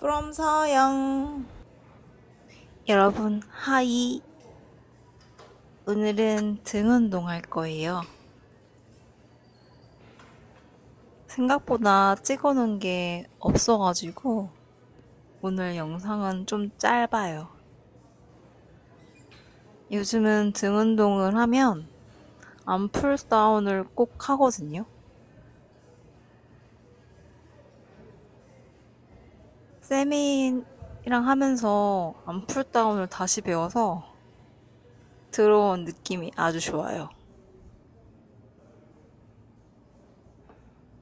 from 서영. 여러분, 하이. 오늘은 등 운동할 거예요. 생각보다 찍어놓은 게 없어가지고 오늘 영상은 좀 짧아요. 요즘은 등 운동을 하면 암풀 다운을 꼭 하거든요. 세미랑 하면서 암풀 다운을 다시 배워서 들어온 느낌이 아주 좋아요.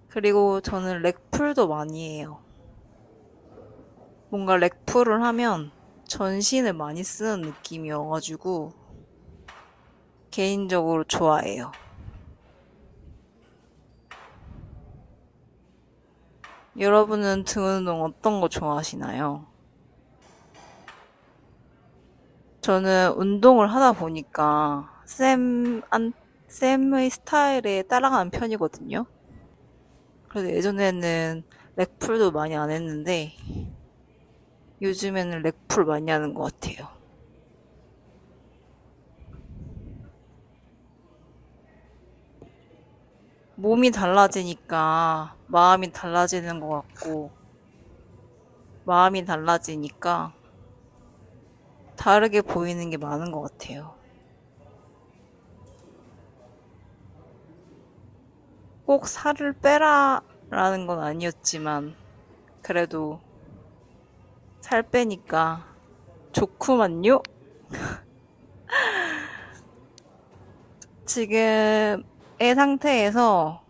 그리고 저는 렉풀도 많이 해요. 뭔가 렉풀을 하면 전신을 많이 쓰는 느낌이어가지고 개인적으로 좋아해요. 여러분은 등 운동 어떤 거 좋아하시나요? 저는 운동을 하다 보니까 쌤의 스타일에 따라가는 편이거든요. 그래서 예전에는 렉풀도 많이 안 했는데 요즘에는 렉풀 많이 하는 것 같아요. 몸이 달라지니까 마음이 달라지는 것 같고 마음이 달라지니까 다르게 보이는 게 많은 것 같아요. 꼭 살을 빼라라는 건 아니었지만 그래도 살 빼니까 좋구만요. 지금의 상태에서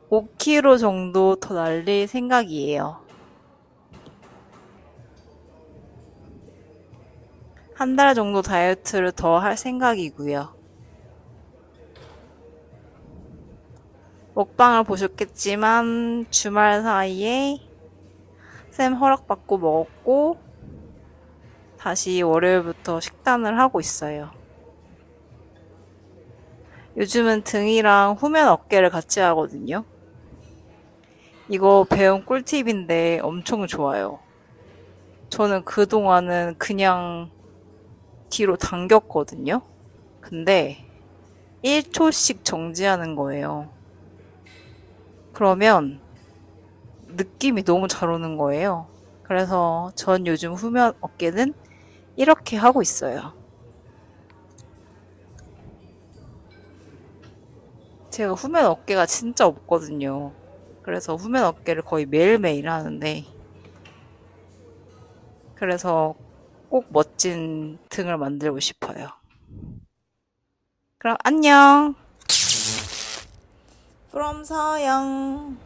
5kg 정도 더 날릴 생각이에요. 한 달 정도 다이어트를 더 할 생각이고요. 먹방을 보셨겠지만 주말 사이에 쌤 허락받고 먹었고 다시 월요일부터 식단을 하고 있어요. 요즘은 등이랑 후면 어깨를 같이 하거든요. 이거 배운 꿀팁인데 엄청 좋아요. 저는 그동안은 그냥 뒤로 당겼거든요. 근데 1초씩 정지하는 거예요. 그러면 느낌이 너무 잘 오는 거예요. 그래서 전 요즘 후면 어깨는 이렇게 하고 있어요. 제가 후면 어깨가 진짜 없거든요. 그래서 후면 어깨를 거의 매일매일 하는데, 그래서 꼭 멋진 등을 만들고 싶어요. 그럼 안녕! from 서영.